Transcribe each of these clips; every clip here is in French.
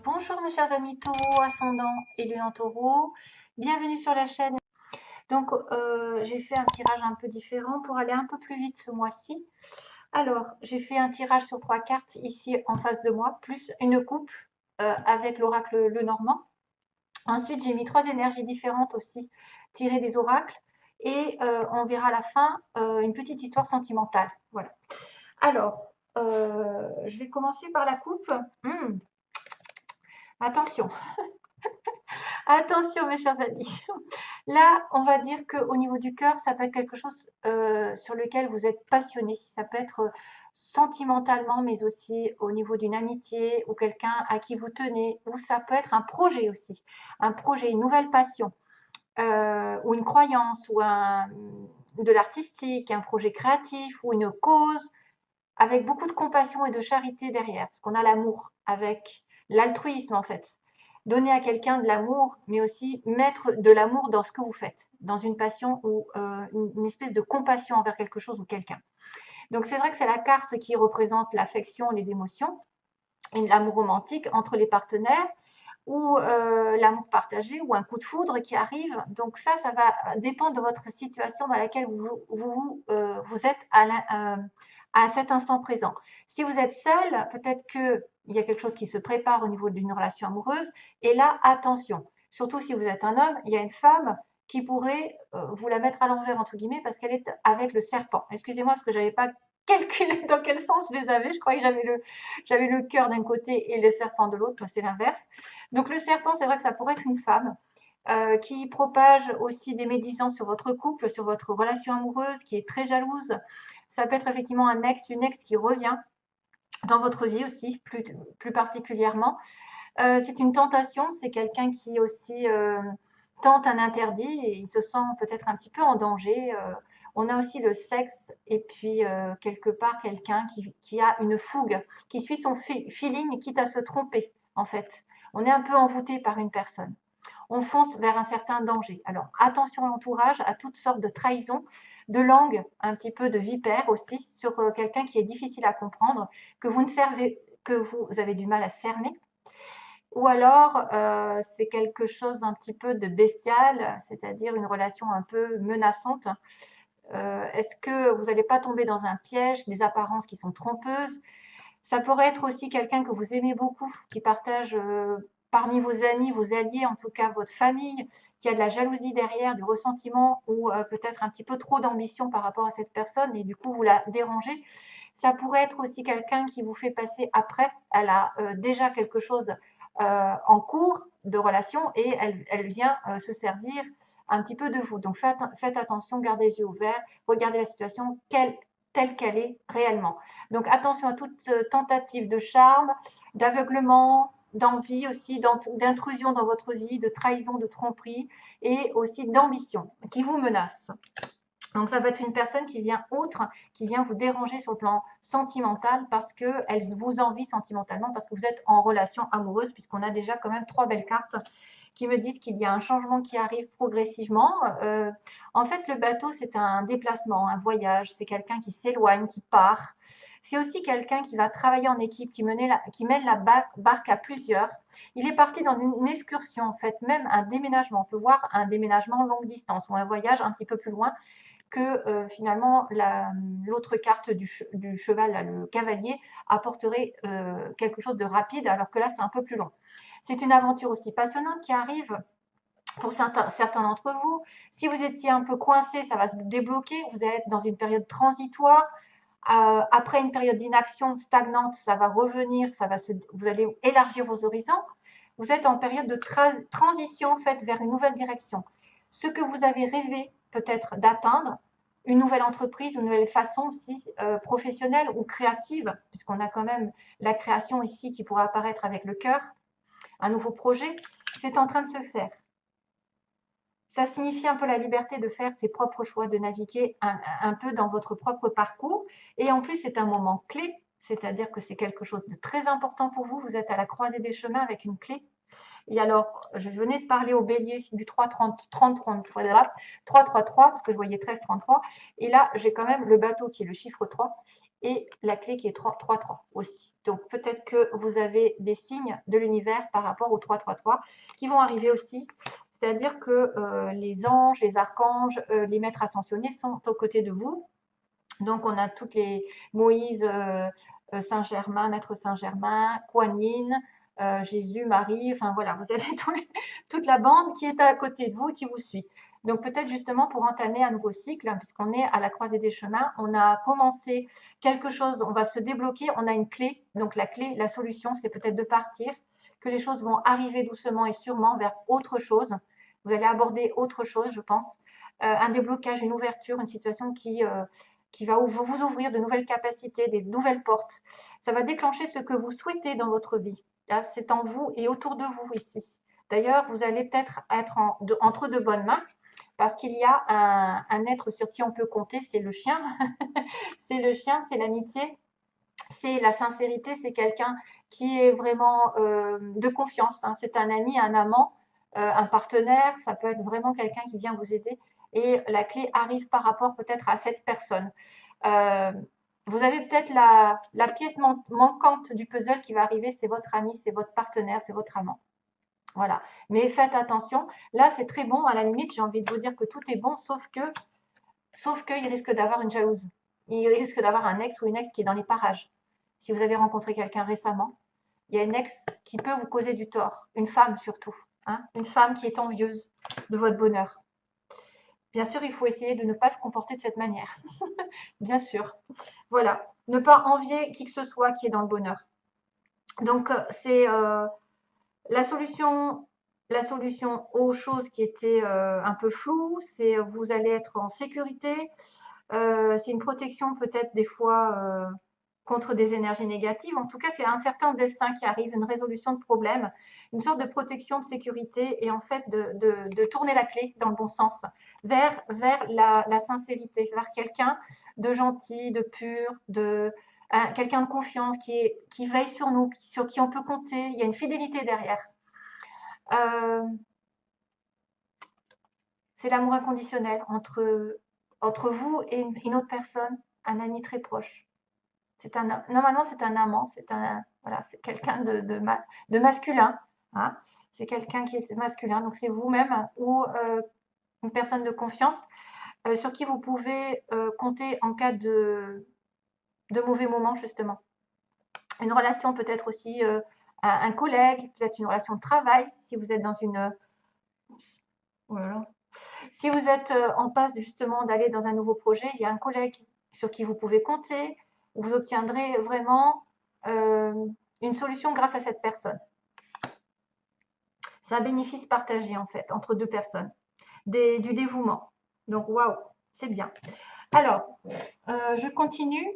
Bonjour mes chers amis taureaux, ascendant et lune en taureau, bienvenue sur la chaîne. Donc j'ai fait un tirage un peu différent pour aller un peu plus vite ce mois-ci. Alors j'ai fait un tirage sur 3 cartes ici en face de moi, plus une coupe avec l'oracle Lenormand. Ensuite j'ai mis 3 énergies différentes aussi tirées des oracles et on verra à la fin une petite histoire sentimentale. Voilà. Alors je vais commencer par la coupe. Attention. Attention mes chers amis, là on va dire qu'au niveau du cœur, ça peut être quelque chose sur lequel vous êtes passionné. Ça peut être sentimentalement, mais aussi au niveau d'une amitié ou quelqu'un à qui vous tenez, ou ça peut être un projet aussi, un projet, une nouvelle passion, ou une croyance, de l'artistique, un projet créatif ou une cause, avec beaucoup de compassion et de charité derrière, parce qu'on a l'amour avec l'altruisme en fait. Donner à quelqu'un de l'amour, mais aussi mettre de l'amour dans ce que vous faites, dans une passion ou une espèce de compassion envers quelque chose ou quelqu'un. Donc c'est vrai que c'est la carte qui représente l'affection, les émotions, et l'amour romantique entre les partenaires, ou l'amour partagé, ou un coup de foudre qui arrive. Donc ça va dépendre de votre situation dans laquelle vous êtes à cet instant présent. Si vous êtes seul, peut-être qu'il y a quelque chose qui se prépare au niveau d'une relation amoureuse. Et là, attention, surtout si vous êtes un homme, il y a une femme qui pourrait vous la mettre à l'envers, entre guillemets, parce qu'elle est avec le serpent. Excusez-moi, parce que je n'avais pas calculé dans quel sens je les avais. Je croyais que j'avais le cœur d'un côté et le serpent de l'autre. C'est l'inverse. Donc le serpent, c'est vrai que ça pourrait être une femme qui propage aussi des médisances sur votre couple, sur votre relation amoureuse, qui est très jalouse. Ça peut être effectivement un ex, une ex qui revient dans votre vie aussi, plus particulièrement. C'est une tentation, c'est quelqu'un qui aussi tente un interdit et il se sent peut-être un petit peu en danger. On a aussi le sexe et puis quelque part quelqu'un qui a une fougue, qui suit son feeling quitte à se tromper en fait. On est un peu envoûté par une personne. On fonce vers un certain danger. Alors attention à l'entourage, à toutes sortes de trahisons, de langue, un petit peu de vipère aussi sur quelqu'un qui est difficile à comprendre, que vous avez du mal à cerner. Ou alors, c'est quelque chose un petit peu de bestial, c'est-à-dire une relation un peu menaçante. Est-ce que vous n'allez pas tomber dans un piège, des apparences qui sont trompeuses? Ça pourrait être aussi quelqu'un que vous aimez beaucoup, qui partage parmi vos amis, vos alliés, en tout cas votre famille, qui a de la jalousie derrière, du ressentiment ou peut-être un petit peu trop d'ambition par rapport à cette personne et du coup vous la dérangez. Ça pourrait être aussi quelqu'un qui vous fait passer après. Elle a déjà quelque chose en cours de relation et elle vient se servir un petit peu de vous. Donc faites attention, gardez les yeux ouverts, regardez la situation telle qu'elle est réellement. Donc attention à toute tentative de charme, d'aveuglement, d'envie aussi, d'intrusion dans votre vie, de trahison, de tromperie et aussi d'ambition qui vous menace. Donc ça peut être une personne qui vient autre, qui vient vous déranger sur le plan sentimental parce qu'elle vous envie sentimentalement, parce que vous êtes en relation amoureuse, puisqu'on a déjà quand même 3 belles cartes qui me disent qu'il y a un changement qui arrive progressivement. En fait, le bateau, c'est un déplacement, un voyage, c'est quelqu'un qui s'éloigne, qui part. C'est aussi quelqu'un qui va travailler en équipe, qui mène la barque à plusieurs. Il est parti dans une excursion, en fait, même un déménagement. On peut voir un déménagement longue distance ou un voyage un petit peu plus loin que finalement l'autre carte du cheval, là, le cavalier, apporterait quelque chose de rapide, alors que là, c'est un peu plus long. C'est une aventure aussi passionnante qui arrive pour certains d'entre vous. Si vous étiez un peu coincé, ça va se débloquer. Vous allez être dans une période transitoire. Après une période d'inaction stagnante, ça va revenir, vous allez élargir vos horizons. Vous êtes en période de transition en fait, vers une nouvelle direction. Ce que vous avez rêvé peut-être d'atteindre, une nouvelle entreprise, une nouvelle façon aussi professionnelle ou créative, puisqu'on a quand même la création ici qui pourra apparaître avec le cœur, un nouveau projet, c'est en train de se faire. Ça signifie un peu la liberté de faire ses propres choix, de naviguer un peu dans votre propre parcours. Et en plus, c'est un moment clé, c'est-à-dire que c'est quelque chose de très important pour vous. Vous êtes à la croisée des chemins avec une clé. Et alors, je venais de parler au bélier du 3-30-30-33, parce que je voyais 13-33. Et là, j'ai quand même le bateau qui est le chiffre 3. et la clé qui est 3-3 aussi. Donc peut-être que vous avez des signes de l'univers par rapport au 3-3-3 qui vont arriver aussi. C'est-à-dire que les anges, les archanges, les maîtres ascensionnés sont aux côtés de vous. Donc on a toutes les Moïse, Saint-Germain, Maître Saint-Germain, Kuan Yin, Jésus, Marie, enfin voilà, vous avez toute la bande qui est à côté de vous, qui vous suit. Donc peut-être justement pour entamer un nouveau cycle, hein, puisqu'on est à la croisée des chemins, on a commencé quelque chose, on va se débloquer, on a une clé. Donc la clé, la solution, c'est peut-être de partir, que les choses vont arriver doucement et sûrement vers autre chose. Vous allez aborder autre chose, je pense. Un déblocage, une ouverture, une situation qui va vous ouvrir de nouvelles capacités, des nouvelles portes. Ça va déclencher ce que vous souhaitez dans votre vie. C'est en vous et autour de vous ici. D'ailleurs, vous allez peut-être être entre de bonnes mains parce qu'il y a un être sur qui on peut compter, c'est le chien. C'est le chien, c'est l'amitié, c'est la sincérité, c'est quelqu'un qui est vraiment de confiance. Hein. C'est un ami, un amant, un partenaire, ça peut être vraiment quelqu'un qui vient vous aider. Et la clé arrive par rapport peut-être à cette personne. Vous avez peut-être la pièce manquante du puzzle qui va arriver, c'est votre ami, c'est votre partenaire, c'est votre amant. Voilà. Mais faites attention. Là, c'est très bon. À la limite, j'ai envie de vous dire que tout est bon, sauf qu'il risque d'avoir une jalouse. Il risque d'avoir un ex ou une ex qui est dans les parages. Si vous avez rencontré quelqu'un récemment, il y a une ex qui peut vous causer du tort. Une femme surtout. Hein, une femme qui est envieuse de votre bonheur. Bien sûr, il faut essayer de ne pas se comporter de cette manière. Bien sûr. Voilà. Ne pas envier qui que ce soit qui est dans le bonheur. Donc, c'est la solution aux choses qui étaient un peu floues, c'est vous allez être en sécurité. C'est une protection peut-être des fois contre des énergies négatives. En tout cas, c'est un certain destin qui arrive, une résolution de problème, une sorte de protection, de sécurité et en fait de tourner la clé dans le bon sens vers la sincérité, vers quelqu'un de gentil, de pur, quelqu'un de confiance qui veille sur nous, sur qui on peut compter. Il y a une fidélité derrière. C'est l'amour inconditionnel entre vous et une autre personne, un ami très proche. Normalement, c'est un amant, voilà, c'est quelqu'un de masculin. Hein. C'est quelqu'un qui est masculin, donc c'est vous-même ou une personne de confiance sur qui vous pouvez compter en cas de mauvais moments, justement. Une relation peut-être aussi un collègue, peut-être une relation de travail, si vous êtes dans une... Voilà. Si vous êtes en passe justement d'aller dans un nouveau projet, il y a un collègue sur qui vous pouvez compter, vous obtiendrez vraiment une solution grâce à cette personne. C'est un bénéfice partagé en fait entre deux personnes, du dévouement. Donc waouh, c'est bien. Alors, je continue.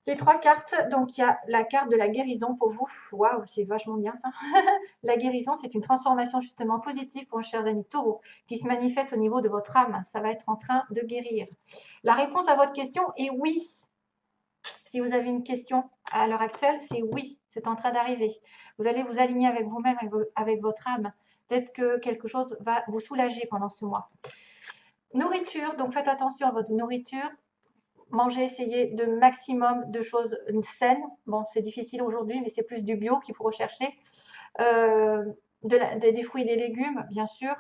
Les 3 cartes, donc il y a la carte de la guérison pour vous. Waouh, c'est vachement bien ça. La guérison, c'est une transformation justement positive pour vos chers amis taureaux qui se manifeste au niveau de votre âme. Ça va être en train de guérir. La réponse à votre question est oui. Si vous avez une question à l'heure actuelle, c'est oui, c'est en train d'arriver. Vous allez vous aligner avec vous-même, avec votre âme. Peut-être que quelque chose va vous soulager pendant ce mois. Nourriture, donc faites attention à votre nourriture. Mangez, essayez de maximum de choses saines. Bon, c'est difficile aujourd'hui, mais c'est plus du bio qu'il faut rechercher. Des fruits et des légumes, bien sûr.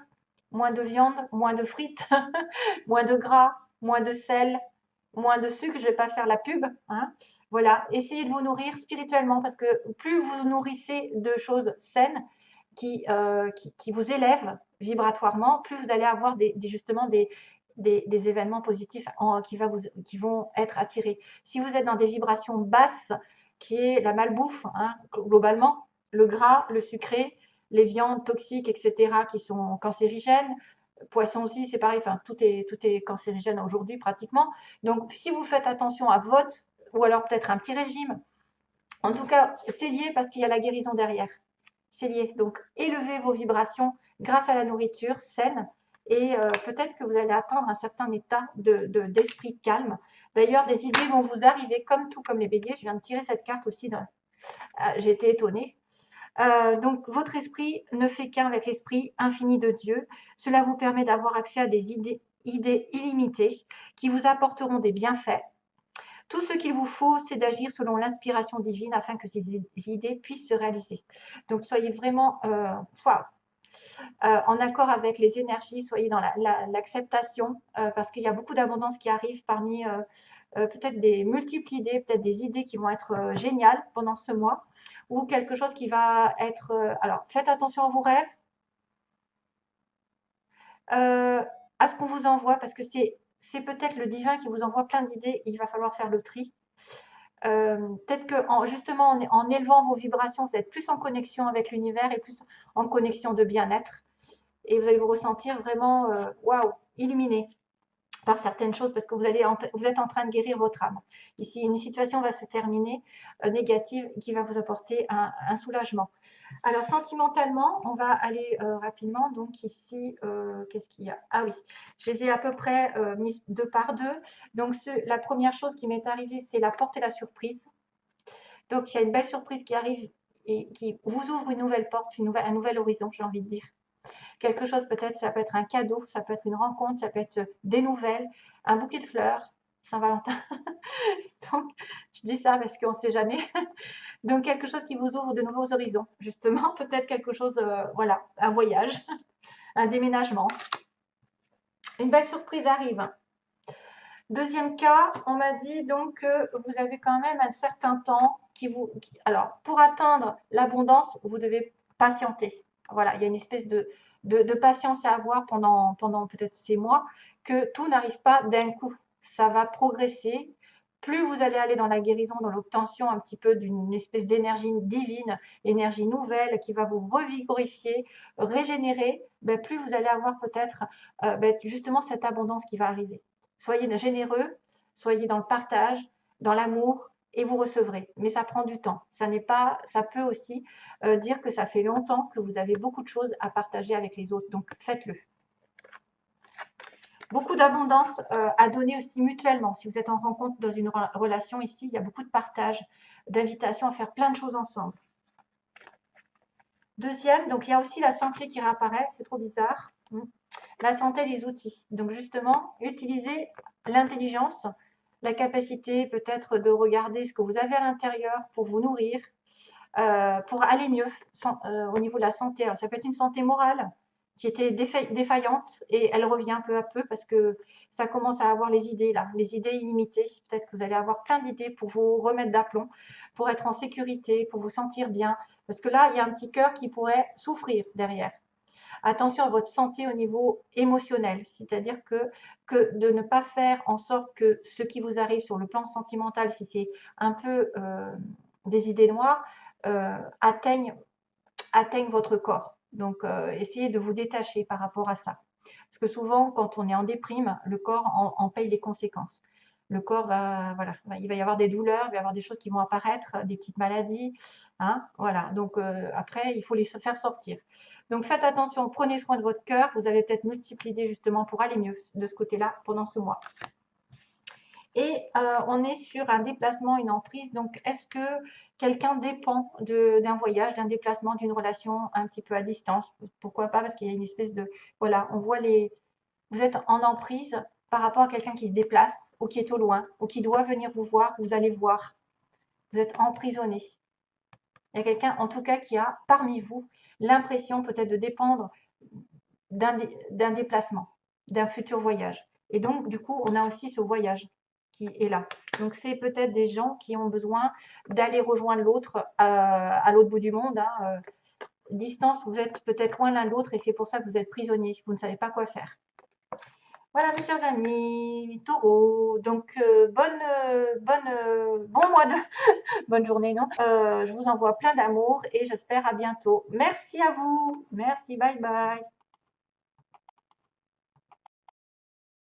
Moins de viande, moins de frites, moins de gras, moins de sel, moins de sucre. Je ne vais pas faire la pub. Hein. Voilà, essayez de vous nourrir spirituellement parce que plus vous nourrissez de choses saines qui vous élèvent vibratoirement, plus vous allez avoir justement des événements positifs qui vont être attirés. Si vous êtes dans des vibrations basses, qui est la malbouffe, hein, globalement, le gras, le sucré, les viandes toxiques, etc., qui sont cancérigènes, poisson aussi, c'est pareil, enfin, tout est cancérigène aujourd'hui pratiquement. Donc, si vous faites attention à votre, ou alors peut-être un petit régime, en tout cas, c'est lié parce qu'il y a la guérison derrière. C'est lié. Donc, élevez vos vibrations grâce à la nourriture saine et peut-être que vous allez atteindre un certain état d'esprit calme. D'ailleurs, des idées vont vous arriver tout comme les béliers. Je viens de tirer cette carte aussi. J'ai été étonnée. Donc, votre esprit ne fait qu'un avec l'esprit infini de Dieu. Cela vous permet d'avoir accès à des idées illimitées qui vous apporteront des bienfaits. Tout ce qu'il vous faut, c'est d'agir selon l'inspiration divine afin que ces idées puissent se réaliser. Donc, soyez vraiment en accord avec les énergies, soyez dans l'acceptation, parce qu'il y a beaucoup d'abondance qui arrive parmi peut-être des multiples idées, peut-être des idées qui vont être géniales pendant ce mois, ou quelque chose qui va être... alors, faites attention à vos rêves, à ce qu'on vous envoie, parce que c'est peut-être le divin qui vous envoie plein d'idées, il va falloir faire le tri. Peut-être que justement en élevant vos vibrations, vous êtes plus en connexion avec l'univers et plus en connexion de bien-être. Et vous allez vous ressentir vraiment waouh, illuminé par certaines choses parce que vous êtes en train de guérir votre âme. Ici, une situation va se terminer négative qui va vous apporter un soulagement. Alors, sentimentalement, on va aller rapidement. Donc, ici, qu'est-ce qu'il y a? Ah oui, je les ai à peu près mises deux par deux. Donc, la première chose qui m'est arrivée, c'est la porte et la surprise. Donc, il y a une belle surprise qui arrive et qui vous ouvre une nouvelle porte, un nouvel horizon, j'ai envie de dire. Quelque chose peut-être, ça peut être un cadeau, ça peut être une rencontre, ça peut être des nouvelles, un bouquet de fleurs, Saint-Valentin. Donc, je dis ça parce qu'on ne sait jamais. Donc, quelque chose qui vous ouvre de nouveaux horizons, justement. Peut-être quelque chose, voilà, un voyage, un déménagement. Une belle surprise arrive. Deuxième cas, on m'a dit donc que vous avez quand même un certain temps alors, pour atteindre l'abondance, vous devez patienter. Voilà, il y a une espèce de patience à avoir pendant peut-être ces mois, que tout n'arrive pas d'un coup. Ça va progresser. Plus vous allez aller dans la guérison, dans l'obtention un petit peu d'une espèce d'énergie divine, énergie nouvelle qui va vous revigorifier, régénérer, ben, plus vous allez avoir peut-être justement cette abondance qui va arriver. Soyez généreux, soyez dans le partage, dans l'amour, et vous recevrez. Mais ça prend du temps. Ça peut aussi dire que ça fait longtemps que vous avez beaucoup de choses à partager avec les autres. Donc faites-le. Beaucoup d'abondance à donner aussi mutuellement. Si vous êtes en rencontre dans une relation ici, il y a beaucoup de partage, d'invitation à faire plein de choses ensemble. Deuxième, donc il y a aussi la santé qui réapparaît, c'est trop bizarre. La santé, les outils. Donc justement, utilisez l'intelligence, la capacité peut-être de regarder ce que vous avez à l'intérieur pour vous nourrir, pour aller mieux au niveau de la santé. Alors, ça peut être une santé morale qui était défaillante et elle revient peu à peu parce que ça commence à avoir les idées là, les idées illimitées. Peut-être que vous allez avoir plein d'idées pour vous remettre d'aplomb, pour être en sécurité, pour vous sentir bien. Parce que là, il y a un petit cœur qui pourrait souffrir derrière. Attention à votre santé au niveau émotionnel, c'est-à-dire que de ne pas faire en sorte que ce qui vous arrive sur le plan sentimental, si c'est un peu des idées noires, atteignent votre corps. Donc, essayez de vous détacher par rapport à ça. Parce que souvent, quand on est en déprime, le corps en paye les conséquences. Le corps il va y avoir des douleurs, il va y avoir des choses qui vont apparaître, des petites maladies, hein, voilà. Donc après, il faut les faire sortir. Donc faites attention, prenez soin de votre cœur. Vous avez peut-être multiples idées justement pour aller mieux de ce côté-là pendant ce mois. Et on est sur un déplacement, une emprise. Donc, est-ce que quelqu'un dépend d'un voyage, d'un déplacement, d'une relation un petit peu à distance? Pourquoi pas? Parce qu'il y a une espèce de... Voilà, on voit vous êtes en emprise par rapport à quelqu'un qui se déplace ou qui est au loin ou qui doit venir vous voir, vous allez voir. Vous êtes emprisonné. Il y a quelqu'un, en tout cas, qui a parmi vous l'impression peut-être de dépendre d'un déplacement, d'un futur voyage. Et donc, du coup, on a aussi ce voyage qui est là. Donc, c'est peut-être des gens qui ont besoin d'aller rejoindre l'autre à l'autre bout du monde. Hein. Distance, vous êtes peut-être loin l'un de l'autre et c'est pour ça que vous êtes prisonnier. Vous ne savez pas quoi faire. Voilà, mes chers amis, taureau. Donc, bon mois de... bonne journée, non je vous envoie plein d'amour et j'espère à bientôt. Merci à vous. Merci, bye bye.